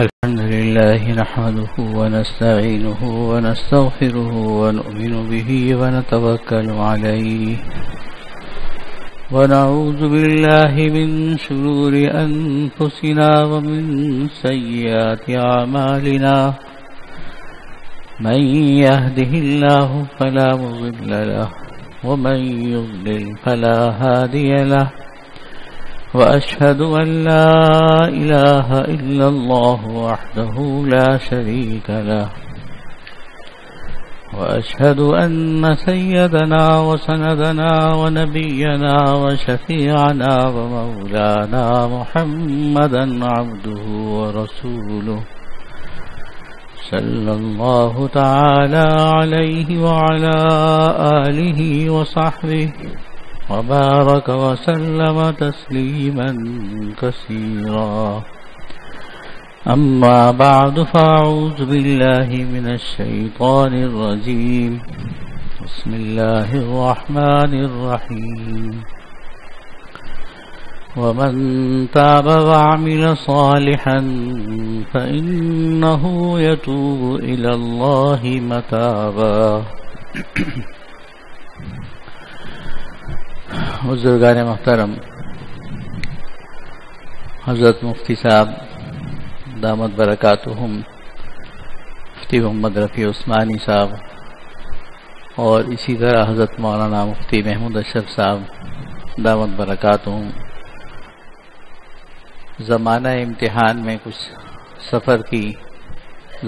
الحمد لله نحمده ونستعينه ونستغفره ونؤمن به ونتوكل عليه ونعوذ بالله من شرور أنفسنا ومن سيئات أعمالنا من يهده الله فلا مضل له ومن يضلل فلا هادي له وأشهد أن لا إله إلا الله وحده لا شريك له وأشهد أن سيدنا وسندنا ونبينا وشفيعنا ومولانا محمدا عبده ورسوله صلى الله تعالى عليه وعلى آله وصحبه وبارك وسلم تسليما كثيرا أما بعد فأعوذ بالله من الشيطان الرجيم بسم الله الرحمن الرحيم ومن تاب وعمل صالحا فإنه يتوب إلى الله متابا بزرگان محترم، حضرت مفتی صاحب دامت برکاتہم، مفتی محمد رفیع عثمانی صاحب اور اسی طرح حضرت مولانا مفتی محمود اشرف صاحب دامت برکاتہم، زمانہ امتحان میں کچھ سفر کی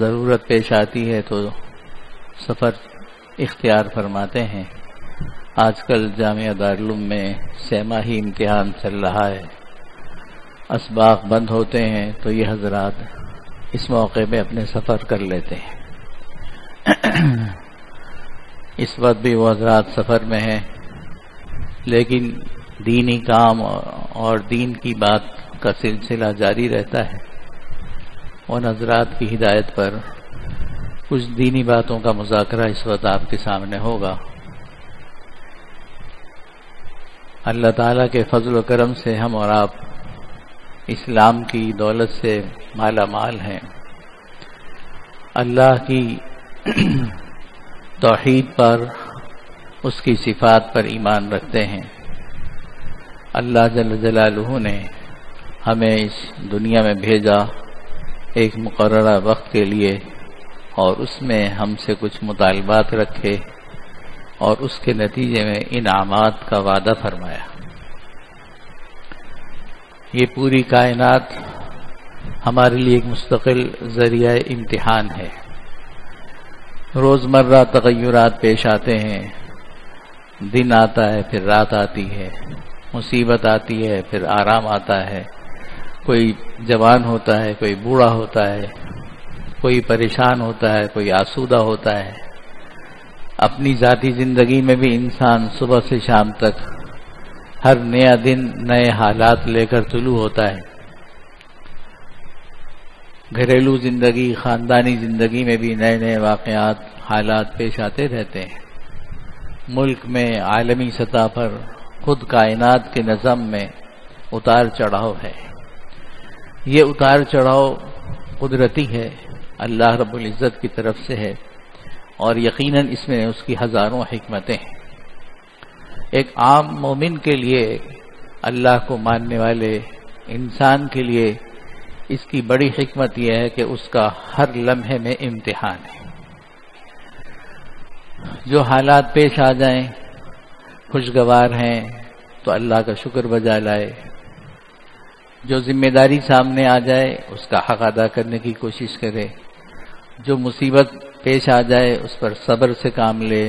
ضرورت پیش آتی ہے تو سفر اختیار فرماتے ہیں۔ آج کل جامعہ دارالعلوم میں سہ ماہی امتحان چل رہا ہے، اسباق بند ہوتے ہیں تو یہ حضرات اس موقع پہ اپنے سفر کر لیتے ہیں۔ اس وقت بھی وہ حضرات سفر میں ہیں، لیکن دینی کام اور دین کی بات کا سلسلہ جاری رہتا ہے۔ ان حضرات کی ہدایت پر کچھ دینی باتوں کا مذاکرہ اس وقت آپ کے سامنے ہوگا۔ اللہ تعالیٰ کے فضل و کرم سے ہم اور آپ اسلام کی دولت سے مالا مال ہیں، اللہ کی توحید پر، اس کی صفات پر ایمان رکھتے ہیں۔ اللہ جل جلالہ نے ہمیں اس دنیا میں بھیجا ایک مقررہ وقت کے لیے، اور اس میں ہم سے کچھ مطالبات رکھے اور اس کے نتیجے میں انعامات کا وعدہ فرمایا۔ یہ پوری کائنات ہمارے لیے ایک مستقل ذریعہ امتحان ہے۔ روزمرہ تغیرات پیش آتے ہیں، دن آتا ہے پھر رات آتی ہے، مصیبت آتی ہے پھر آرام آتا ہے، کوئی جوان ہوتا ہے، کوئی بوڑھا ہوتا ہے، کوئی پریشان ہوتا ہے، کوئی آسودہ ہوتا ہے۔ اپنی ذاتی زندگی میں بھی انسان صبح سے شام تک ہر نیا دن نئے حالات لے کر طلوع ہوتا ہے۔ گھریلو زندگی، خاندانی زندگی میں بھی نئے نئے واقعات، حالات پیش آتے رہتے ہیں۔ ملک میں، عالمی سطح پر، خود کائنات کے نظم میں اتار چڑھاؤ ہے۔ یہ اتار چڑھاؤ قدرتی ہے، اللہ رب العزت کی طرف سے ہے، اور یقیناً اس میں اس کی ہزاروں حکمتیں ہیں۔ ایک عام مومن کے لیے، اللہ کو ماننے والے انسان کے لیے اس کی بڑی حکمت یہ ہے کہ اس کا ہر لمحے میں امتحان ہے۔ جو حالات پیش آ جائیں خوشگوار ہیں تو اللہ کا شکر بجا لائے، جو ذمہ داری سامنے آ جائے اس کا حق ادا کرنے کی کوشش کرے، جو مصیبت پیش آ جائے اس پر صبر سے کام لے،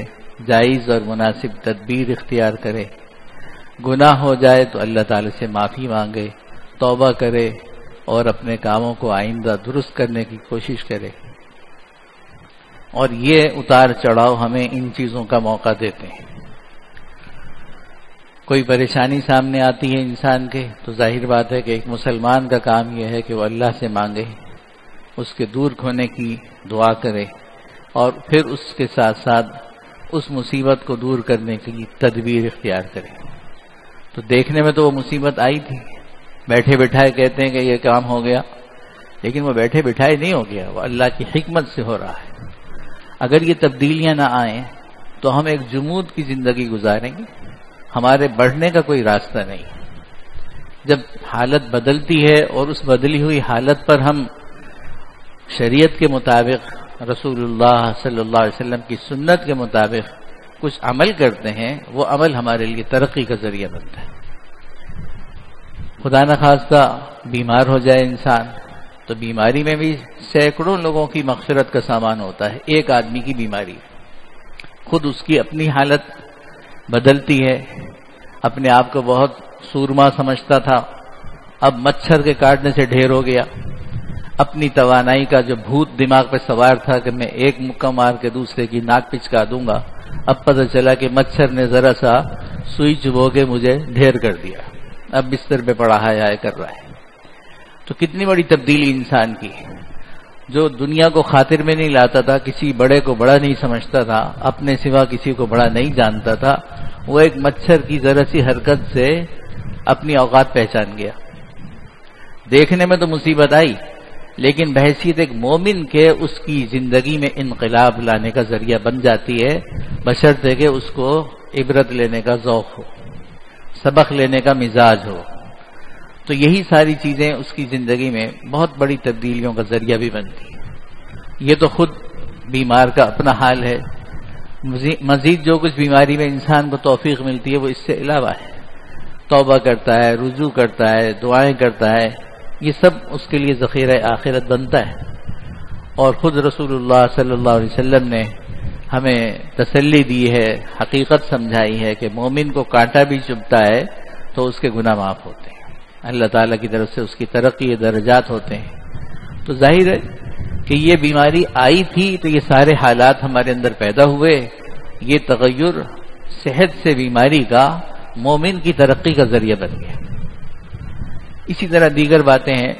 جائز اور مناسب تدبیر اختیار کرے، گناہ ہو جائے تو اللہ تعالی سے معافی مانگے، توبہ کرے اور اپنے کاموں کو آئندہ درست کرنے کی کوشش کرے۔ اور یہ اتار چڑھاؤ ہمیں ان چیزوں کا موقع دیتے ہیں۔ کوئی پریشانی سامنے آتی ہے انسان کے تو ظاہر بات ہے کہ ایک مسلمان کا کام یہ ہے کہ وہ اللہ سے مانگے، اس کے دور ہونے کی دعا کرے، اور پھر اس کے ساتھ ساتھ اس مصیبت کو دور کرنے کی تدبیر اختیار کرے۔ تو دیکھنے میں تو وہ مصیبت آئی تھی، بیٹھے بٹھائے کہتے ہیں کہ یہ کام ہو گیا، لیکن وہ بیٹھے بٹھائے نہیں ہو گیا، وہ اللہ کی حکمت سے ہو رہا ہے۔ اگر یہ تبدیلیاں نہ آئیں تو ہم ایک جمود کی زندگی گزاریں گے، ہمارے بڑھنے کا کوئی راستہ نہیں۔ جب حالت بدلتی ہے اور اس بدلی ہوئی حالت پر ہم شریعت کے مطابق، رسول اللہ صلی اللہ علیہ وسلم کی سنت کے مطابق کچھ عمل کرتے ہیں، وہ عمل ہمارے لیے ترقی کا ذریعہ بنتا ہے۔ خدا نخواستہ بیمار ہو جائے انسان تو بیماری میں بھی سینکڑوں لوگوں کی مغفرت کا سامان ہوتا ہے۔ ایک آدمی کی بیماری خود اس کی اپنی حالت بدلتی ہے، اپنے آپ کو بہت سورما سمجھتا تھا، اب مچھر کے کاٹنے سے ڈھیر ہو گیا۔ اپنی توانائی کا جو بھوت دماغ پہ سوار تھا کہ میں ایک مکہ مار کے دوسرے کی ناک پچکا دوں گا، اب پتہ چلا کہ مچھر نے ذرا سا سوئی چبو کے مجھے ڈھیر کر دیا، اب بستر پہ پڑا ہے کر رہا ہے۔ تو کتنی بڑی تبدیلی انسان کی، جو دنیا کو خاطر میں نہیں لاتا تھا، کسی بڑے کو بڑا نہیں سمجھتا تھا، اپنے سوا کسی کو بڑا نہیں جانتا تھا، وہ ایک مچھر کی ذرا سی حرکت سے اپنی اوقات پہچان گیا۔ دیکھنے میں تو مصیبت آئی، لیکن بحیثیت ایک مومن کے اس کی زندگی میں انقلاب لانے کا ذریعہ بن جاتی ہے، بشرطے کہ اس کو عبرت لینے کا ذوق ہو، سبق لینے کا مزاج ہو۔ تو یہی ساری چیزیں اس کی زندگی میں بہت بڑی تبدیلیوں کا ذریعہ بھی بنتی ہیں۔ یہ تو خود بیمار کا اپنا حال ہے، مزید جو کچھ بیماری میں انسان کو توفیق ملتی ہے وہ اس سے علاوہ ہے۔ توبہ کرتا ہے، رجوع کرتا ہے، دعائیں کرتا ہے، یہ سب اس کے لیے ذخیرہ آخرت بنتا ہے۔ اور خود رسول اللہ صلی اللہ علیہ وسلم نے ہمیں تسلی دی ہے، حقیقت سمجھائی ہے کہ مومن کو کانٹا بھی چبھتا ہے تو اس کے گناہ معاف ہوتے ہیں، اللہ تعالیٰ کی طرف سے اس کی ترقی درجات ہوتے ہیں۔ تو ظاہر ہے کہ یہ بیماری آئی تھی تو یہ سارے حالات ہمارے اندر پیدا ہوئے، یہ تغیر صحت سے بیماری کا مومن کی ترقی کا ذریعہ بن گیا۔ اسی طرح دیگر باتیں ہیں،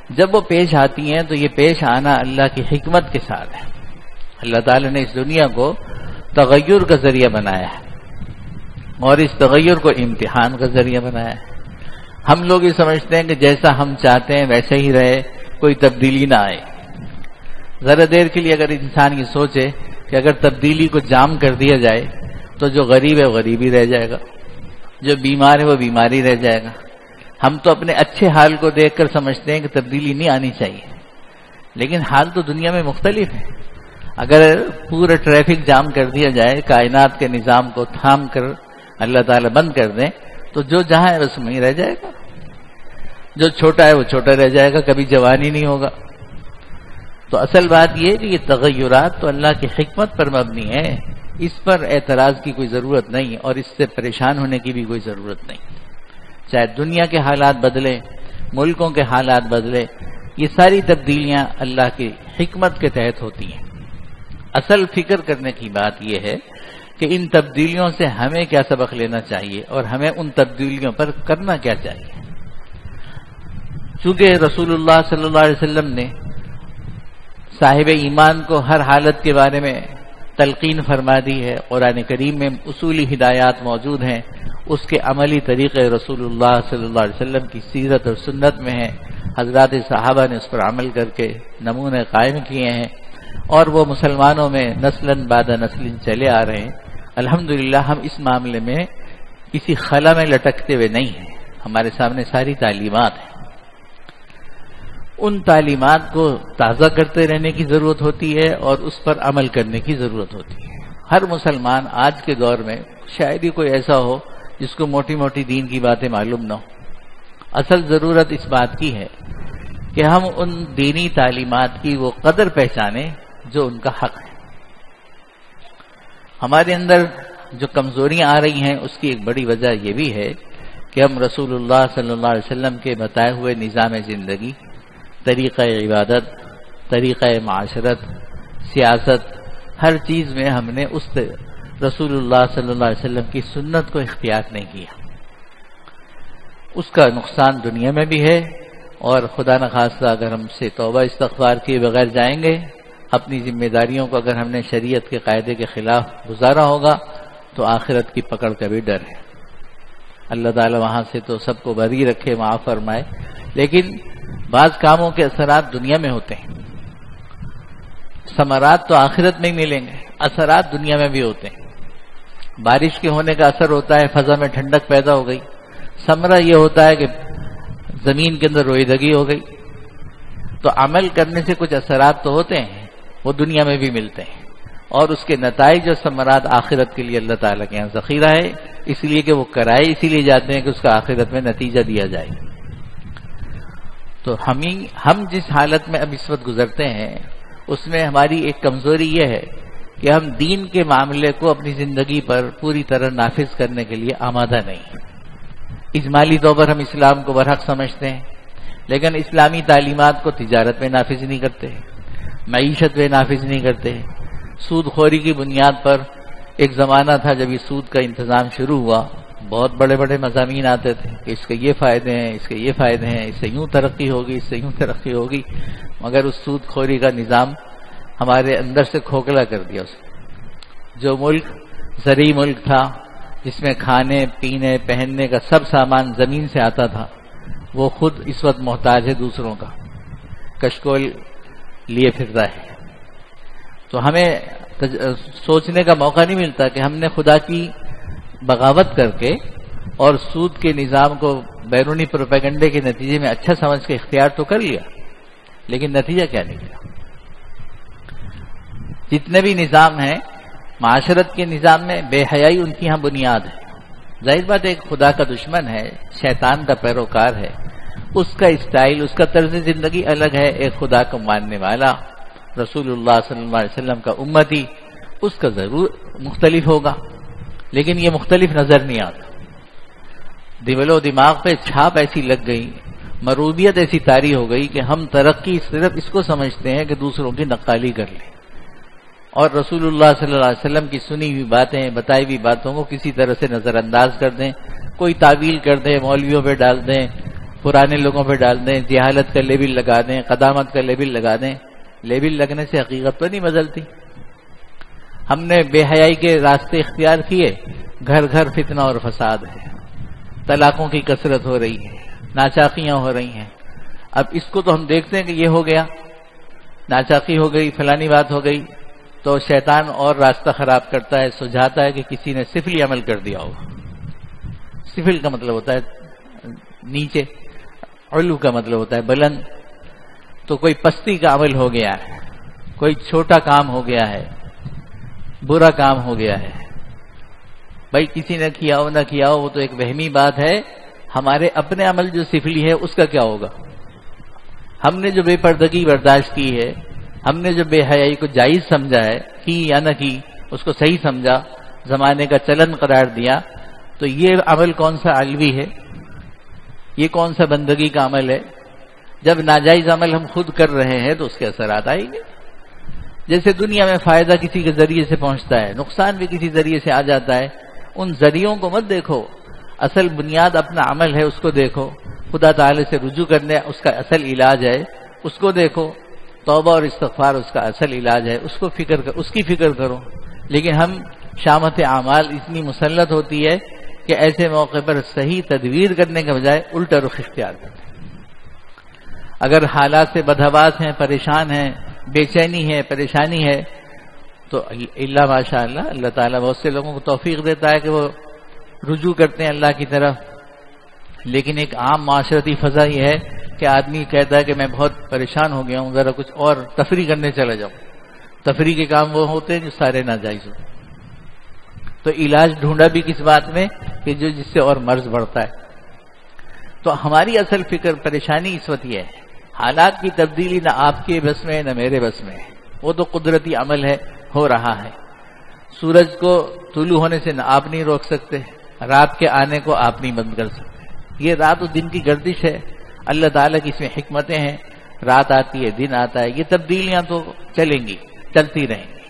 جب وہ پیش آتی ہیں تو یہ پیش آنا اللہ کی حکمت کے ساتھ ہے۔ اللہ تعالیٰ نے اس دنیا کو تغیر کا ذریعہ بنایا ہے اور اس تغیر کو امتحان کا ذریعہ بنایا ہے۔ ہم لوگ یہ سمجھتے ہیں کہ جیسا ہم چاہتے ہیں ویسے ہی رہے، کوئی تبدیلی نہ آئے۔ ذرا دیر کے لیے اگر انسان یہ سوچے کہ اگر تبدیلی کو جام کر دیا جائے تو جو غریب ہے وہ غریب ہی رہ جائے گا، جو بیمار ہے وہ بیمار ہی رہ جائے گا۔ ہم تو اپنے اچھے حال کو دیکھ کر سمجھتے ہیں کہ تبدیلی نہیں آنی چاہیے، لیکن حال تو دنیا میں مختلف ہے۔ اگر پورا ٹریفک جام کر دیا جائے، کائنات کے نظام کو تھام کر اللہ تعالیٰ بند کر دیں تو جو جہاں ہے بس وہیں رہ جائے گا، جو چھوٹا ہے وہ چھوٹا رہ جائے گا، کبھی جوان ہی نہیں ہوگا۔ تو اصل بات یہ ہے کہ یہ تغیرات تو اللہ کی حکمت پر مبنی ہے، اس پر اعتراض کی کوئی ضرورت نہیں اور اس سے پریشان ہونے کی بھی کوئی ضرورت نہیں۔ چاہے دنیا کے حالات بدلے، ملکوں کے حالات بدلے، یہ ساری تبدیلیاں اللہ کی حکمت کے تحت ہوتی ہیں۔ اصل فکر کرنے کی بات یہ ہے کہ ان تبدیلیوں سے ہمیں کیا سبق لینا چاہیے اور ہمیں ان تبدیلیوں پر کرنا کیا چاہیے۔ چونکہ رسول اللہ صلی اللہ علیہ وسلم نے صاحب ایمان کو ہر حالت کے بارے میں تلقین فرما دی ہے، قرآن کریم میں اصولی ہدایات موجود ہیں، اس کے عملی طریقے رسول اللہ صلی اللہ علیہ وسلم کی سیرت اور سنت میں ہیں، حضرات صحابہ نے اس پر عمل کر کے نمونے قائم کیے ہیں اور وہ مسلمانوں میں نسلاً بعد نسل چلے آ رہے ہیں۔ الحمدللہ ہم اس معاملے میں کسی خلا میں لٹکتے ہوئے نہیں ہیں، ہمارے سامنے ساری تعلیمات ہیں۔ ان تعلیمات کو تازہ کرتے رہنے کی ضرورت ہوتی ہے اور اس پر عمل کرنے کی ضرورت ہوتی ہے۔ ہر مسلمان آج کے دور میں شاید ہی کوئی ایسا ہو جس کو موٹی موٹی دین کی باتیں معلوم نہ ہو۔ اصل ضرورت اس بات کی ہے کہ ہم ان دینی تعلیمات کی وہ قدر پہچانیں جو ان کا حق ہے۔ ہمارے اندر جو کمزوریاں آ رہی ہیں اس کی ایک بڑی وجہ یہ بھی ہے کہ ہم رسول اللہ صلی اللہ علیہ وسلم کے بتائے ہوئے نظام زندگی، طریقہ عبادت، طریقہ معاشرت، سیاست، ہر چیز میں ہم نے اس رسول اللہ صلی اللہ علیہ وسلم کی سنت کو اختیار نہیں کیا۔ اس کا نقصان دنیا میں بھی ہے اور خدا نخواستہ اگر ہم سے توبہ استغفار کیے بغیر جائیں گے، اپنی ذمہ داریوں کو اگر ہم نے شریعت کے قاعدے کے خلاف گزارا ہوگا تو آخرت کی پکڑ کا بھی ڈر ہے۔ اللہ تعالی وہاں سے تو سب کو بری رکھے، معاف فرمائے، لیکن بعض کاموں کے اثرات دنیا میں ہوتے ہیں، ثمرات تو آخرت میں ہی ملیں گے، اثرات دنیا میں بھی ہوتے ہیں۔ بارش کے ہونے کا اثر ہوتا ہے، فضا میں ٹھنڈک پیدا ہو گئی، ثمرہ یہ ہوتا ہے کہ زمین کے اندر رویدگی ہو گئی۔ تو عمل کرنے سے کچھ اثرات تو ہوتے ہیں، وہ دنیا میں بھی ملتے ہیں، اور اس کے نتائج اور ثمرات آخرت کے لیے اللہ تعالیٰ کے یہاں ذخیرہ ہے، اس لیے کہ وہ کرائے اسی لیے جاتے ہیں کہ اس کا آخرت میں نتیجہ دیا جائے۔ تو ہم جس حالت میں اب اس وقت گزرتے ہیں اس میں ہماری ایک کمزوری یہ ہے کہ ہم دین کے معاملے کو اپنی زندگی پر پوری طرح نافذ کرنے کے لیے آمادہ نہیں ہیں۔ اجمالی طور پر ہم اسلام کو برحق سمجھتے ہیں، لیکن اسلامی تعلیمات کو تجارت میں نافذ نہیں کرتے، معیشت میں نافذ نہیں کرتے۔ سود خوری کی بنیاد پر ایک زمانہ تھا جب یہ سود کا انتظام شروع ہوا، بہت بڑے بڑے مضامین آتے تھے کہ اس کے یہ فائدے ہیں، اس کے یہ فائدے ہیں، اس سے یوں ترقی ہوگی، اس سے یوں ترقی ہوگی، مگر اس سود خوری کا نظام ہمارے اندر سے کھوکھلا کر دیا اس نے۔ جو ملک زرعی ملک تھا، جس میں کھانے پینے پہننے کا سب سامان زمین سے آتا تھا، وہ خود اس وقت محتاج ہے دوسروں کا، کشکول لیے پھرتا ہے۔ تو ہمیں سوچنے کا موقع نہیں ملتا کہ ہم نے خدا کی بغاوت کر کے اور سود کے نظام کو بیرونی پروپیگنڈے کے نتیجے میں اچھا سمجھ کے اختیار تو کر لیا، لیکن نتیجہ کیا نکلا؟ جتنے بھی نظام ہیں معاشرت کے نظام میں بے حیائی ان کی یہاں بنیاد ہے۔ ظاہر بات ایک خدا کا دشمن ہے، شیطان کا پیروکار ہے، اس کا اسٹائل، اس کا طرز زندگی الگ ہے۔ ایک خدا کو ماننے والا رسول اللہ صلی اللہ علیہ وسلم کا امتی، اس کا ضرور مختلف ہوگا، لیکن یہ مختلف نظر نہیں آتا۔ دل و دماغ پہ چھاپ ایسی لگ گئی، مروبیت ایسی طاری ہو گئی کہ ہم ترقی صرف اس کو سمجھتے ہیں کہ دوسروں کی نقالی کر لیں، اور رسول اللہ صلی اللہ علیہ وسلم کی سنی ہوئی باتیں، بتائی ہوئی باتوں کو کسی طرح سے نظر انداز کر دیں، کوئی تعویل کر دیں، مولویوں پہ ڈال دیں، پرانے لوگوں پہ ڈال دیں، جہالت کا لیبل لگا دیں، قدامت کا لیبل لگا دیں۔ لیبل لگنے سے حقیقت تو نہیں بدلتی۔ ہم نے بے حیائی کے راستے اختیار کیے، گھر گھر فتنہ اور فساد ہے، طلاقوں کی کثرت ہو رہی ہے، ناچاقیاں ہو رہی ہیں۔ اب اس کو تو ہم دیکھتے ہیں کہ یہ ہو گیا، ناچاقی ہو گئی، فلانی بات ہو گئی، تو شیطان اور راستہ خراب کرتا ہے، سجھاتا ہے کہ کسی نے سفلی عمل کر دیا ہوگا۔ سفل کا مطلب ہوتا ہے نیچے، علو کا مطلب ہوتا ہے بلند۔ تو کوئی پستی کا عمل ہو گیا ہے، کوئی چھوٹا کام ہو گیا ہے، برا کام ہو گیا ہے۔ بھائی کسی نے کیا ہو نہ کیا ہو، وہ تو ایک وہمی بات ہے۔ ہمارے اپنے عمل جو سفلی ہے اس کا کیا ہوگا؟ ہم نے جو بے پردگی برداشت کی ہے، ہم نے جو بے حیائی کو جائز سمجھا ہے، کی یا نہ کی، اس کو صحیح سمجھا، زمانے کا چلن قرار دیا، تو یہ عمل کون سا علوی ہے؟ یہ کون سا بندگی کا عمل ہے؟ جب ناجائز عمل ہم خود کر رہے ہیں تو اس کے اثرات آئیں گے۔ جیسے دنیا میں فائدہ کسی کے ذریعے سے پہنچتا ہے، نقصان بھی کسی ذریعے سے آ جاتا ہے۔ ان ذریعوں کو مت دیکھو، اصل بنیاد اپنا عمل ہے، اس کو دیکھو۔ خدا تعالی سے رجوع کرنے اس کا اصل علاج ہے، اس کو دیکھو۔ توبہ اور استغفار اس کا اصل علاج ہے، اس کی فکر کرو۔ لیکن ہم شامت اعمال اتنی مسلط ہوتی ہے کہ ایسے موقع پر صحیح تدبیر کرنے کے بجائے الٹا رخ اختیار کرتے ہیں۔ اگر حالات سے بدحواس ہیں، پریشان ہیں، بے چینی ہے، پریشانی ہے، تو اللہ ماشاء اللہ، اللہ تعالیٰ بہت سے لوگوں کو توفیق دیتا ہے کہ وہ رجوع کرتے ہیں اللہ کی طرف۔ لیکن ایک عام معاشرتی فضا یہ ہے کہ آدمی کہتا ہے کہ میں بہت پریشان ہو گیا ہوں، ذرا کچھ اور تفریح کرنے چلا جاؤں۔ تفریح کے کام وہ ہوتے ہیں جو سارے ناجائز ہوتے ہیں۔ تو علاج ڈھونڈا بھی کس بات میں کہ جس سے اور مرض بڑھتا ہے۔ تو ہماری اصل فکر پریشانی اس وقت یہ ہے، حالات کی تبدیلی نہ آپ کے بس میں نہ میرے بس میں ہے، وہ تو قدرتی عمل ہے، ہو رہا ہے۔ سورج کو طلوع ہونے سے نہ آپ نہیں روک سکتے، رات کے آنے کو آپ نہیں بند کر سکتے۔ یہ رات و دن کی گردش ہے، اللہ تعالیٰ کی اس میں حکمتیں ہیں۔ رات آتی ہے، دن آتا ہے، یہ تبدیلیاں تو چلیں گی، چلتی رہیں گی۔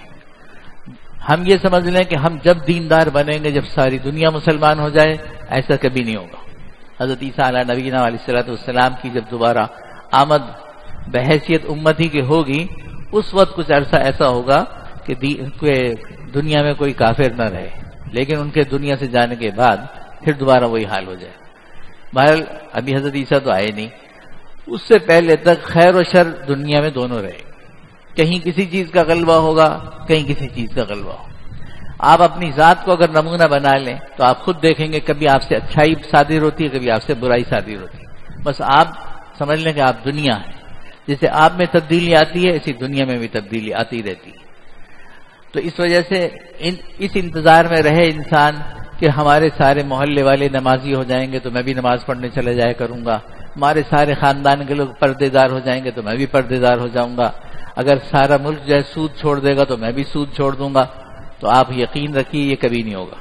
ہم یہ سمجھ لیں کہ ہم جب دیندار بنیں گے، جب ساری دنیا مسلمان ہو جائے، ایسا کبھی نہیں ہوگا۔ حضرت عیسیٰ علیہ نبینا علیہ السلام کی جب دوبارہ آمد بحیثیت امتی کی ہوگی، اس وقت کچھ عرصہ ایسا ہوگا کہ دنیا میں کوئی کافر نہ رہے، لیکن ان کے دنیا سے جانے کے بعد پھر دوبارہ وہی حال ہو جائے۔ بہرحال ابھی حضرت عیسیٰ تو آئے نہیں، اس سے پہلے تک خیر و شر دنیا میں دونوں رہے. کہیں کسی چیز کا غلبہ ہوگا، کہیں کسی چیز کا غلبہ ہوگا. آپ اپنی ذات کو اگر نمونہ بنا لیں تو آپ خود دیکھیں گے کبھی آپ سے اچھائی صادر ہوتی ہے، کبھی آپ سے برائی صادر ہوتی ہے. بس آپ سمجھ لیں کہ آپ دنیا ہیں. جیسے آپ میں تبدیلی آتی ہے اسی دنیا میں بھی تبدیلی آتی رہتی ہے. تو اس وجہ سے اس انتظار میں رہے انسان کہ ہمارے سارے محلے والے نمازی ہو جائیں گے تو میں بھی نماز پڑھنے چلے جایا کروں گا، ہمارے سارے خاندان کے لوگ پردے دار ہو جائیں گے تو میں بھی پردے دار ہو جاؤں گا، اگر سارا ملک جو ہے سود چھوڑ دے گا تو میں بھی سود چھوڑ دوں گا. تو آپ یقین رکھیے یہ کبھی نہیں ہوگا.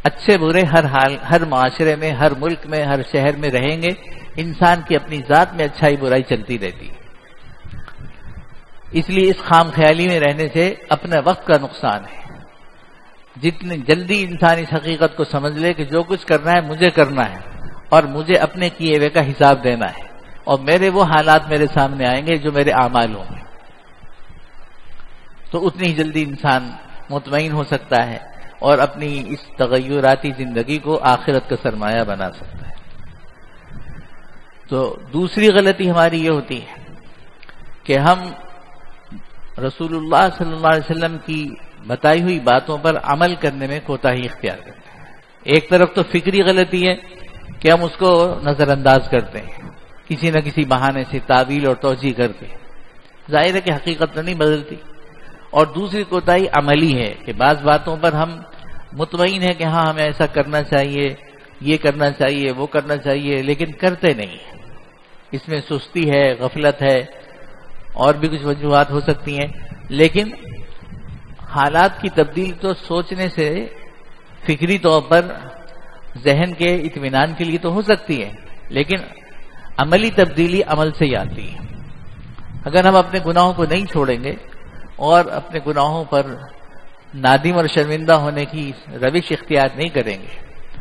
اچھے برے ہر حال، ہر معاشرے میں، ہر ملک میں، ہر شہر میں رہیں گے، انسان کی اپنی ذات میں اچھائی برائی چلتی رہتی ہے. اس لیے اس خام خیالی میں رہنے سے اپنے وقت کا نقصان ہے. جتنی جلدی انسان اس حقیقت کو سمجھ لے کہ جو کچھ کرنا ہے مجھے کرنا ہے اور مجھے اپنے کیے ہوئے کا حساب دینا ہے، اور میرے وہ حالات میرے سامنے آئیں گے جو میرے اعمال ہوں گے، تو اتنی ہی جلدی انسان مطمئن ہو سکتا ہے اور اپنی اس تغیراتی زندگی کو آخرت کا سرمایہ بنا سکتا ہے. تو دوسری غلطی ہماری یہ ہوتی ہے کہ ہم رسول اللہ صلی اللہ علیہ وسلم کی بتائی ہوئی باتوں پر عمل کرنے میں کوتاہی اختیار کرتے ہیں. ایک طرف تو فکری غلطی ہے کہ ہم اس کو نظر انداز کرتے ہیں کسی نہ کسی بہانے سے تعویل اور توجیہ کر کے، ظاہر ہے کہ حقیقت تو نہیں بدلتی. اور دوسری کوتاہی عملی ہے کہ بعض باتوں پر ہم مطمئن ہیں کہ ہاں ہمیں ایسا کرنا چاہیے، یہ کرنا چاہیے، وہ کرنا چاہیے، لیکن کرتے نہیں ہیں. اس میں سستی ہے، غفلت ہے، اور بھی کچھ وجوہات ہو سکتی ہیں. لیکن حالات کی تبدیلی تو سوچنے سے فکری طور پر ذہن کے اطمینان کے لیے تو ہو سکتی ہے، لیکن عملی تبدیلی عمل سے ہی آتی ہے. اگر ہم اپنے گناہوں کو نہیں چھوڑیں گے اور اپنے گناہوں پر نادم اور شرمندہ ہونے کی روش اختیار نہیں کریں گے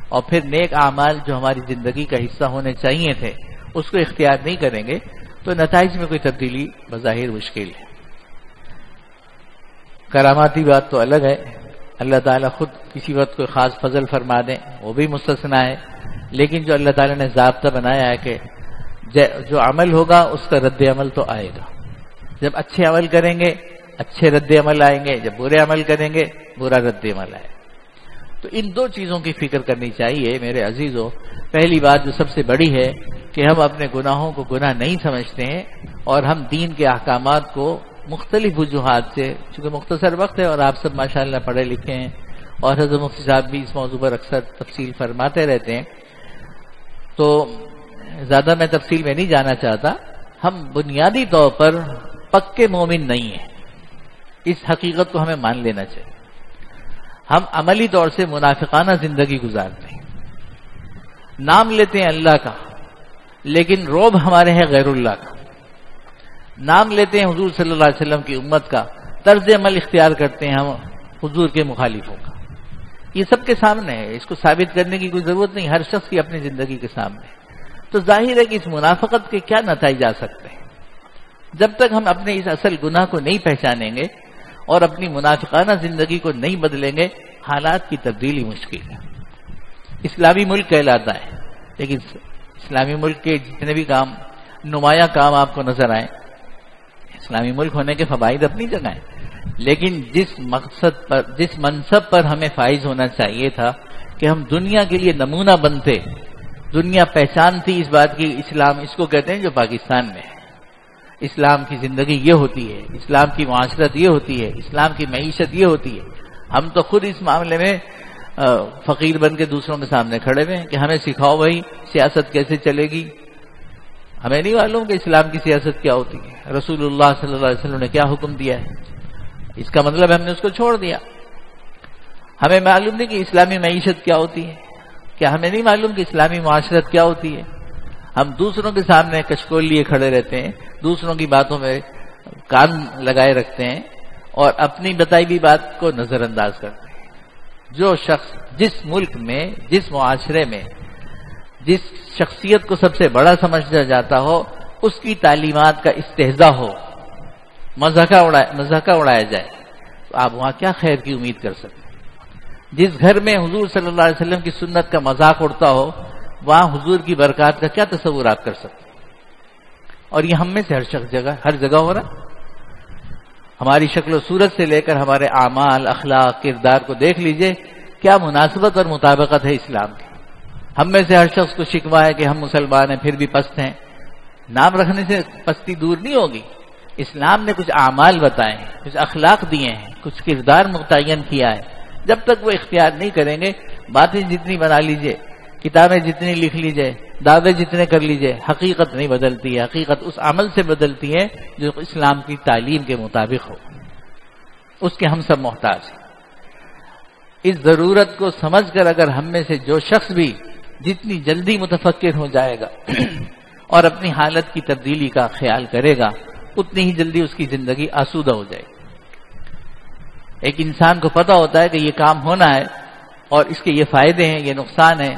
اور پھر نیک اعمال جو ہماری زندگی کا حصہ ہونے چاہیے تھے اس کو اختیار نہیں کریں گے تو نتائج میں کوئی تبدیلی بظاہر مشکل ہے. کراماتی بات تو الگ ہے، اللہ تعالیٰ خود کسی وقت کوئی خاص فضل فرما دیں وہ بھی مستثنا ہے، لیکن جو اللہ تعالیٰ نے ضابطہ بنایا ہے کہ جو عمل ہوگا اس کا رد عمل تو آئے گا. جب اچھے عمل کریں گے اچھے رد عمل آئیں گے، جب برے عمل کریں گے برا رد عمل آئے گا. تو ان دو چیزوں کی فکر کرنی چاہیے میرے عزیزو. پہلی بات جو سب سے بڑی ہے کہ ہم اپنے گناہوں کو گناہ نہیں سمجھتے ہیں اور ہم دین کے احکامات کو مختلف وجوہات سے، چونکہ مختصر وقت ہے اور آپ سب ماشاءاللہ پڑھے لکھے ہیں اور حضرت مفتی صاحب بھی اس موضوع پر اکثر تفصیل فرماتے رہتے ہیں، تو زیادہ میں تفصیل میں نہیں جانا چاہتا. ہم بنیادی طور پر پکے مومن نہیں ہیں، اس حقیقت کو ہمیں مان لینا چاہیے. ہم عملی طور سے منافقانہ زندگی گزارتے ہیں، نام لیتے ہیں اللہ کا لیکن روب ہمارے ہیں غیر اللہ کا. نام لیتے ہیں حضور صلی اللہ علیہ وسلم کی امت کا، طرز عمل اختیار کرتے ہیں ہم حضور کے مخالفوں کا. یہ سب کے سامنے ہے، اس کو ثابت کرنے کی کوئی ضرورت نہیں، ہر شخص کی اپنی زندگی کے سامنے. تو ظاہر ہے کہ اس منافقت کے کیا نتائج آ سکتے ہیں. جب تک ہم اپنے اس اصل گناہ کو نہیں پہچانیں گے اور اپنی منافقانہ زندگی کو نہیں بدلیں گے حالات کی تبدیلی مشکل ہے. اسلامی ملک کہلاتا ہے، لیکن اسلامی ملک کے جتنے بھی کام نمایاں کام آپ کو نظر آئیں، اسلامی ملک ہونے کے فوائد اپنی جگہ ہیں، لیکن جس مقصد پر، جس منصب پر ہمیں فائز ہونا چاہیے تھا کہ ہم دنیا کے لیے نمونہ بنتے، دنیا پہچانتی اس بات کی اسلام اس کو کہتے ہیں جو پاکستان میں ہے. اسلام کی زندگی یہ ہوتی ہے، اسلام کی معاشرت یہ ہوتی ہے، اسلام کی معیشت یہ ہوتی ہے. ہم تو خود اس معاملے میں فقیر بن کے دوسروں کے سامنے کھڑے ہوئے ہیں کہ ہمیں سکھاؤ بھائی سیاست کیسے چلے گی. ہمیں نہیں معلوم کہ اسلام کی سیاست کیا ہوتی ہے، رسول اللہ صلی اللہ علیہ وسلم نے کیا حکم دیا ہے. اس کا مطلب ہم نے اس کو چھوڑ دیا. ہمیں معلوم نہیں کہ اسلامی معیشت کیا ہوتی ہے، کیا ہمیں نہیں معلوم کہ اسلامی معاشرت کیا ہوتی ہے. ہم دوسروں کے سامنے کشکول لیے کھڑے رہتے ہیں، دوسروں کی باتوں میں کان لگائے رکھتے ہیں اور اپنی بتائی ہوئی بات کو نظر انداز کرتے ہیں. جو شخص جس ملک میں، جس معاشرے میں جس شخصیت کو سب سے بڑا سمجھا جاتا ہو اس کی تعلیمات کا استہزاء ہو، مذاق اڑایا جائے، تو آپ وہاں کیا خیر کی امید کر سکتے ہیں. جس گھر میں حضور صلی اللہ علیہ وسلم کی سنت کا مذاق اڑتا ہو وہاں حضور کی برکات کا کیا تصور آپ کر سکتے ہیں؟ اور یہ ہم میں سے ہر جگہ ہو رہا. ہماری شکل و صورت سے لے کر ہمارے اعمال، اخلاق، کردار کو دیکھ لیجئے، کیا مناسبت اور مطابقت ہے اسلام کی. ہم میں سے ہر شخص کو شکوہ ہے کہ ہم مسلمان ہیں پھر بھی پست ہیں. نام رکھنے سے پستی دور نہیں ہوگی. اسلام نے کچھ اعمال بتائے ہیں، کچھ اخلاق دیے ہیں، کچھ کردار متعین کیا ہے. جب تک وہ اختیار نہیں کریں گے، باتیں جتنی بنا لیجئے، کتابیں جتنی لکھ لیجئے، دعوے جتنے کر لیجئے، حقیقت نہیں بدلتی ہے. حقیقت اس عمل سے بدلتی ہے جو اسلام کی تعلیم کے مطابق ہو. اس کے ہم سب محتاج ہیں. اس ضرورت کو سمجھ کر اگر ہم میں سے جو شخص بھی جتنی جلدی متفکر ہو جائے گا اور اپنی حالت کی تبدیلی کا خیال کرے گا، اتنی ہی جلدی اس کی زندگی آسودہ ہو جائے گی. ایک انسان کو پتہ ہوتا ہے کہ یہ کام ہونا ہے اور اس کے یہ فائدے ہیں، یہ نقصان ہے،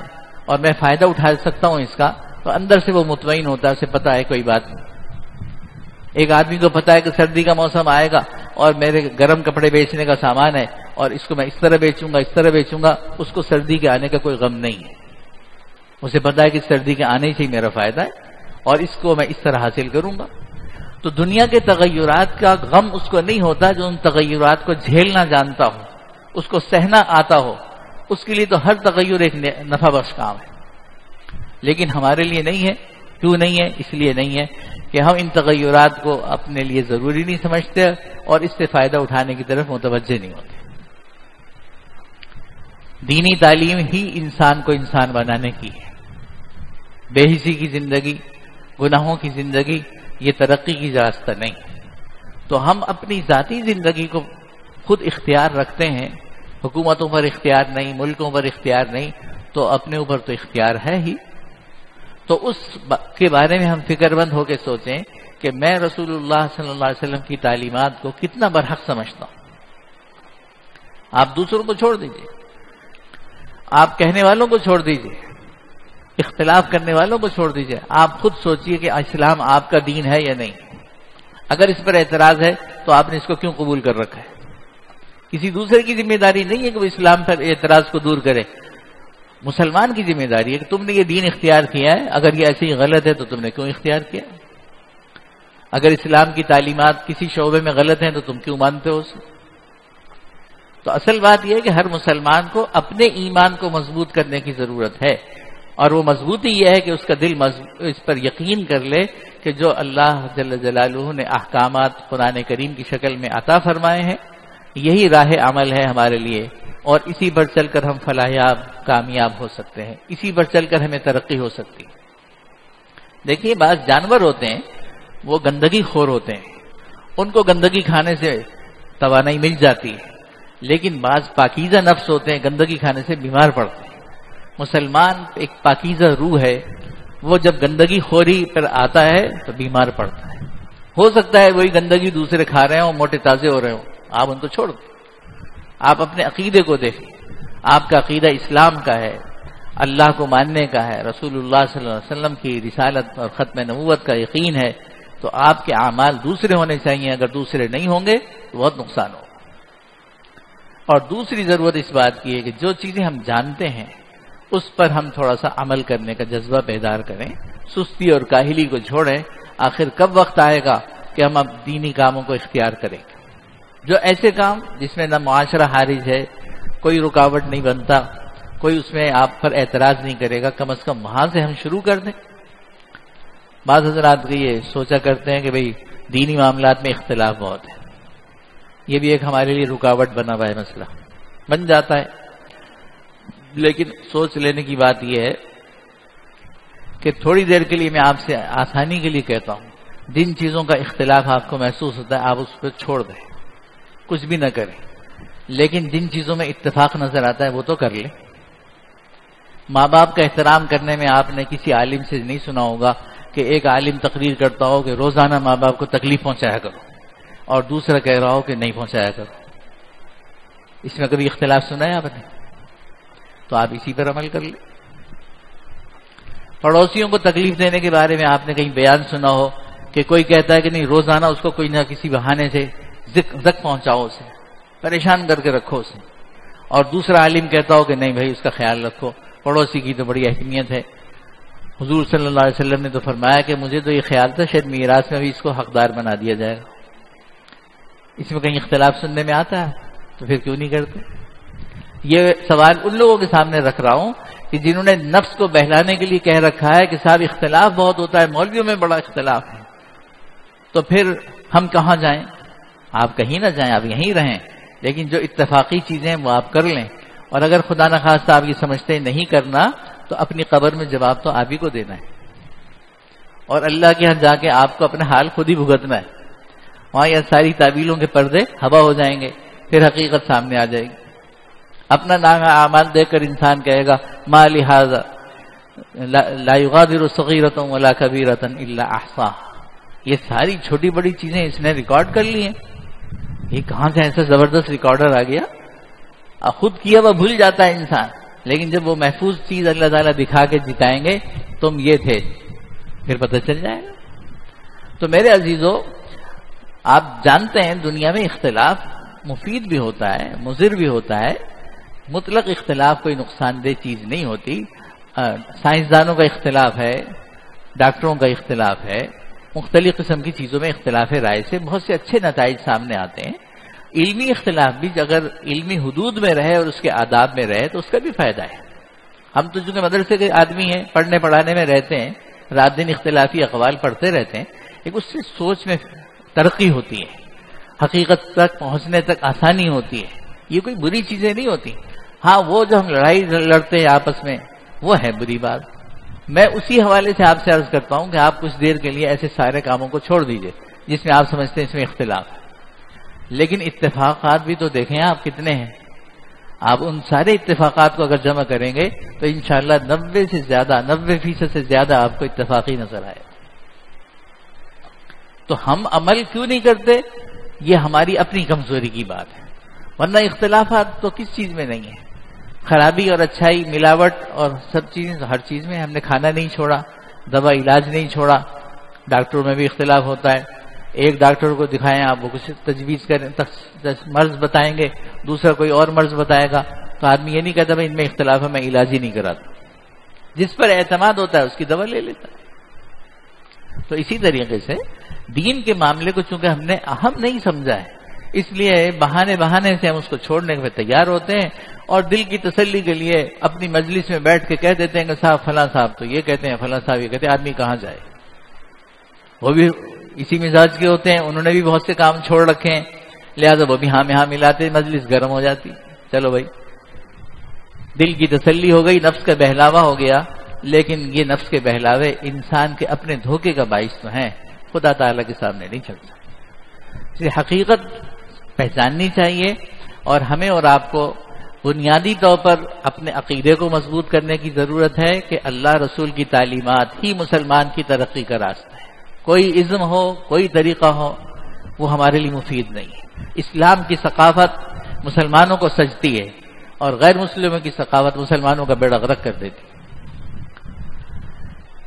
اور میں فائدہ اٹھا سکتا ہوں اس کا، تو اندر سے وہ مطمئن ہوتا ہے، اسے پتہ ہے کوئی بات نہیں. ایک آدمی کو پتہ ہے کہ سردی کا موسم آئے گا اور میرے گرم کپڑے بیچنے کا سامان ہے اور اس کو میں اس طرح بیچوں گا، اس طرح بیچوں گا، اس کو سردی کے آنے کا کوئی غم نہیں ہے. اسے پتہ ہے کہ سردی کے آنے سے ہی میرا فائدہ ہے اور اس کو میں اس طرح حاصل کروں گا. تو دنیا کے تغیرات کا غم اس کو نہیں ہوتا جو ان تغیرات کو جھیلنا جانتا ہو، اس کو سہنا آتا ہو. اس کے لیے تو ہر تغیر ایک نفع بخش کام ہے. لیکن ہمارے لیے نہیں ہے. کیوں نہیں ہے؟ اس لیے نہیں ہے کہ ہم ان تغیرات کو اپنے لیے ضروری نہیں سمجھتے اور اس سے فائدہ اٹھانے کی طرف متوجہ نہیں ہوتے. دینی تعلیم ہی انسان کو انسان بنانے کی ہے. بے حسی کی زندگی، گناہوں کی زندگی، یہ ترقی کی راستہ نہیں. تو ہم اپنی ذاتی زندگی کو خود اختیار رکھتے ہیں، حکومتوں پر اختیار نہیں، ملکوں پر اختیار نہیں، تو اپنے اوپر تو اختیار ہے ہی. تو اس کے بارے میں ہم فکر مند ہو کے سوچیں کہ میں رسول اللہ صلی اللہ علیہ وسلم کی تعلیمات کو کتنا برحق سمجھتا ہوں. آپ دوسروں کو چھوڑ دیجئے، آپ کہنے والوں کو چھوڑ دیجئے، اختلاف کرنے والوں کو چھوڑ دیجئے. آپ خود سوچئے کہ اسلام آپ کا دین ہے یا نہیں. اگر اس پر اعتراض ہے تو آپ نے اس کو کیوں قبول کر رکھا ہے؟ کسی دوسرے کی ذمہ داری نہیں ہے کہ وہ اسلام پر اعتراض کو دور کرے. مسلمان کی ذمہ داری ہے کہ تم نے یہ دین اختیار کیا ہے، اگر یہ ایسے ہی غلط ہے تو تم نے کیوں اختیار کیا؟ اگر اسلام کی تعلیمات کسی شعبے میں غلط ہیں تو تم کیوں مانتے ہو اسے؟ تو اصل بات یہ ہے کہ ہر مسلمان کو اپنے ایمان کو مضبوط کرنے کی ضرورت ہے، اور وہ مضبوطی یہ ہے کہ اس کا دل اس پر یقین کر لے کہ جو اللہ جل جلالہ نے احکامات قرآن کریم کی شکل میں عطا فرمائے ہیں، یہی راہ عمل ہے ہمارے لیے، اور اسی پر چل کر ہم فلاحیاب کامیاب ہو سکتے ہیں، اسی پر چل کر ہمیں ترقی ہو سکتی ہے. دیکھیے بعض جانور ہوتے ہیں وہ گندگی خور ہوتے ہیں، ان کو گندگی کھانے سے توانائی مل جاتی ہے، لیکن بعض پاکیزہ نفس ہوتے ہیں گندگی کھانے سے بیمار پڑتے ہیں. مسلمان ایک پاکیزہ روح ہے، وہ جب گندگی خوری پر آتا ہے تو بیمار پڑتا ہے. ہو سکتا ہے وہی گندگی دوسرے کھا رہے ہوں، موٹے تازے ہو رہے ہوں، آپ ان کو چھوڑ دیں. آپ اپنے عقیدے کو دیکھیں. آپ کا عقیدہ اسلام کا ہے، اللہ کو ماننے کا ہے، رسول اللہ صلی اللہ علیہ وسلم کی رسالت اور ختم نبوت کا یقین ہے، تو آپ کے اعمال دوسرے ہونے چاہیے. اگر دوسرے نہیں ہوں گے تو بہت نقصان ہوگا. اور دوسری ضرورت اس بات کی ہے کہ جو چیزیں ہم جانتے ہیں اس پر ہم تھوڑا سا عمل کرنے کا جذبہ بیدار کریں، سستی اور کاہلی کو چھوڑیں. آخر کب وقت آئے گا کہ ہم اب دینی کاموں کو اختیار کریں گے؟ جو ایسے کام جس میں نہ معاشرہ حارج ہے، کوئی رکاوٹ نہیں بنتا، کوئی اس میں آپ پر اعتراض نہیں کرے گا، کم از کم وہاں سے ہم شروع کر دیں. بعض حضرات یہ سوچا کرتے ہیں کہ بھئی دینی معاملات میں اختلاف بہت ہے، یہ بھی ایک ہمارے لیے رکاوٹ بنا ہوا ہے، مسئلہ بن جاتا ہے. لیکن سوچ لینے کی بات یہ ہے کہ تھوڑی دیر کے لیے میں آپ سے آسانی کے لیے کہتا ہوں، جن چیزوں کا اختلاف آپ کو محسوس ہوتا ہے آپ اس پہ چھوڑ دیں، کچھ بھی نہ کریں. لیکن جن چیزوں میں اتفاق نظر آتا ہے وہ تو کر لیں. ماں باپ کا احترام کرنے میں آپ نے کسی عالم سے نہیں سنا ہوگا کہ ایک عالم تقریر کرتا ہو کہ روزانہ ماں باپ کو تکلیف پہنچایا کرو، اور دوسرا کہہ رہا ہو کہ نہیں پہنچایا کرو. اس میں کبھی اختلاف سنا ہے آپ نے؟ تو آپ اسی پر عمل کر لیں. پڑوسیوں کو تکلیف دینے کے بارے میں آپ نے کہیں بیان سنا ہو کہ کوئی کہتا ہے کہ نہیں، روزانہ اس کو کوئی نہ کسی بہانے سے زک پہنچاؤ، اسے پریشان کر کے رکھو اسے. اور دوسرا عالم کہتا ہو کہ نہیں بھائی اس کا خیال رکھو، پڑوسی کی تو بڑی اہمیت ہے، حضور صلی اللہ علیہ وسلم نے تو فرمایا کہ مجھے تو یہ خیال تھا شاید میراث میں بھی اس کو حقدار بنا دیا جائے گا. اس میں کہیں اختلاف سننے میں آتا ہے تو پھر کیوں نہیں کرتے؟ یہ سوال ان لوگوں کے سامنے رکھ رہا ہوں کہ جنہوں نے نفس کو بہلانے کے لیے کہہ رکھا ہے کہ صاحب اختلاف بہت ہوتا ہے، مولویوں میں بڑا اختلاف ہے، تو پھر ہم کہاں جائیں؟ آپ کہیں نہ جائیں، آپ یہیں رہیں، لیکن جو اتفاقی چیزیں وہ آپ کر لیں. اور اگر خدا نخواستہ آپ یہ سمجھتے ہیں نہیں کرنا تو اپنی قبر میں جواب تو آپ ہی کو دینا ہے، اور اللہ کے ہاں جا کے آپ کو اپنا حال خود ہی بھگتنا ہے. وہاں یہ ساری تعویلوں کے پردے ہوا ہو جائیں گے، پھر حقیقت سامنے آ جائے گی. اپنا نام اعمال دیکھ کر انسان کہے گا ما لہذا لا یغادر صغیرۃ ولا کبیرۃ الا احصاها. یہ ساری چھوٹی بڑی چیزیں اس نے ریکارڈ کر لی ہیں. یہ کہاں سے ایسا زبردست ریکارڈر آ گیا؟ خود کیا وہ بھول جاتا ہے انسان، لیکن جب وہ محفوظ چیز اللہ تعالیٰ دکھا کے جتائیں گے تم یہ تھے، پھر پتہ چل جائے گا. تو میرے عزیزو، آپ جانتے ہیں دنیا میں اختلاف مفید بھی ہوتا ہے، مضر بھی ہوتا ہے. مطلق اختلاف کوئی نقصان دہ چیز نہیں ہوتی. سائنسدانوں کا اختلاف ہے، ڈاکٹروں کا اختلاف ہے، مختلف قسم کی چیزوں میں اختلاف رائے سے بہت سے اچھے نتائج سامنے آتے ہیں. علمی اختلاف بھی اگر علمی حدود میں رہے اور اس کے آداب میں رہے تو اس کا بھی فائدہ ہے. ہم تو چونکہ مدرسے کے آدمی ہیں، پڑھنے پڑھانے میں رہتے ہیں، رات دن اختلافی اقوال پڑھتے رہتے ہیں، لیکن اس سے سوچ میں ترقی ہوتی ہے، حقیقت تک پہنچنے تک آسانی ہوتی ہے. یہ کوئی بری چیزیں نہیں ہوتی. ہاں وہ جو ہم لڑائی لڑتے ہیں آپس میں وہ ہے بری بات. میں اسی حوالے سے آپ سے عرض کرتا ہوں کہ آپ کچھ دیر کے لیے ایسے سارے کاموں کو چھوڑ دیجئے جس میں آپ سمجھتے ہیں اس میں اختلاف ہے، لیکن اتفاقات بھی تو دیکھیں آپ کتنے ہیں. آپ ان سارے اتفاقات کو اگر جمع کریں گے تو انشاءاللہ 90% سے زیادہ آپ کو اتفاقی نظر آئے. تو ہم عمل کیوں نہیں کرتے؟ یہ ہماری اپنی کمزوری کی بات ہے، ورنہ اختلافات تو کس چیز میں نہیں ہے. خرابی اور اچھائی، ملاوٹ اور سب چیزیں، ہر چیز میں. ہم نے کھانا نہیں چھوڑا، دوا علاج نہیں چھوڑا. ڈاکٹروں میں بھی اختلاف ہوتا ہے. ایک ڈاکٹر کو دکھائیں آپ، وہ کچھ تجویز کریں، مرض بتائیں گے، دوسرا کوئی اور مرض بتائے گا، تو آدمی یہ نہیں کہتا بھائی ان میں اختلاف ہے میں علاج ہی نہیں کراتا. جس پر اعتماد ہوتا ہے اس کی دوا لے لیتا ہے. تو اسی طریقے سے دین کے معاملے کو چونکہ ہم نے اہم نہیں سمجھا ہے، اس لیے بہانے سے ہم اس کو چھوڑنے کے تیار ہوتے ہیں، اور دل کی تسلی کے لیے اپنی مجلس میں بیٹھ کے کہہ دیتے ہیں کہ صاحب فلاں صاحب تو یہ کہتے ہیں، فلاں صاحب یہ کہتے ہیں. آدمی کہاں جائے؟ وہ بھی اسی مزاج کے ہوتے ہیں، انہوں نے بھی بہت سے کام چھوڑ رکھے ہیں، لہذا وہ بھی ہاں میں ہاں ملاتے، مجلس گرم ہو جاتی. چلو بھائی، دل کی تسلی ہو گئی، نفس کا بہلاوا ہو گیا. لیکن یہ نفس کے بہلاوے انسان کے اپنے دھوکے کا باعث تو ہیں، خدا تعالیٰ کے سامنے نہیں چلتا. اس لیے حقیقت پہچاننی چاہیے، اور ہمیں اور آپ کو بنیادی طور پر اپنے عقیدے کو مضبوط کرنے کی ضرورت ہے کہ اللہ رسول کی تعلیمات ہی مسلمان کی ترقی کا راستہ ہے. کوئی ازم ہو، کوئی طریقہ ہو، وہ ہمارے لیے مفید نہیں ہے. اسلام کی ثقافت مسلمانوں کو سجتی ہے، اور غیر مسلموں کی ثقافت مسلمانوں کا بیڑا غرق کر دیتی.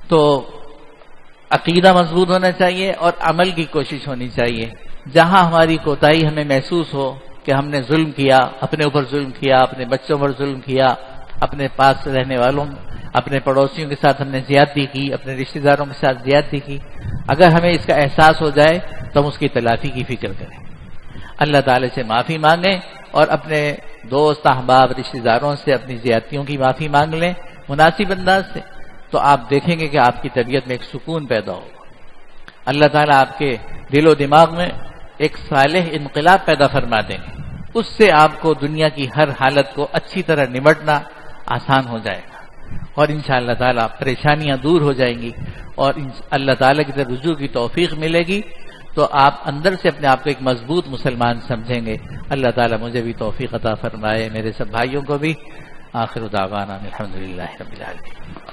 تو عقیدہ مضبوط ہونا چاہیے اور عمل کی کوشش ہونی چاہیے. جہاں ہماری کوتاہی ہمیں محسوس ہو کہ ہم نے ظلم کیا، اپنے اوپر ظلم کیا، اپنے بچوں پر ظلم کیا، اپنے پاس رہنے والوں، اپنے پڑوسیوں کے ساتھ ہم نے زیادتی کی، اپنے رشتہ داروں کے ساتھ زیادتی کی، اگر ہمیں اس کا احساس ہو جائے تو ہم اس کی تلافی کی فکر کریں، اللہ تعالی سے معافی مانگیں، اور اپنے دوست احباب رشتہ داروں سے اپنی زیادتیوں کی معافی مانگ لیں مناسب انداز سے. تو آپ دیکھیں گے کہ آپ کی طبیعت میں ایک سکون پیدا ہوگا. اللہ تعالیٰ آپ کے دل و دماغ میں ایک صالح انقلاب پیدا فرما دیں گے. اس سے آپ کو دنیا کی ہر حالت کو اچھی طرح نمٹنا آسان ہو جائے گا، اور انشاءاللہ تعالیٰ پریشانیاں دور ہو جائیں گی، اور اللہ تعالیٰ کی طرف رجوع کی توفیق ملے گی. تو آپ اندر سے اپنے آپ کو ایک مضبوط مسلمان سمجھیں گے. اللہ تعالیٰ مجھے بھی توفیق عطا فرمائے، میرے سب بھائیوں کو بھی. آخر دعوانا الحمدللہ رب العالمین.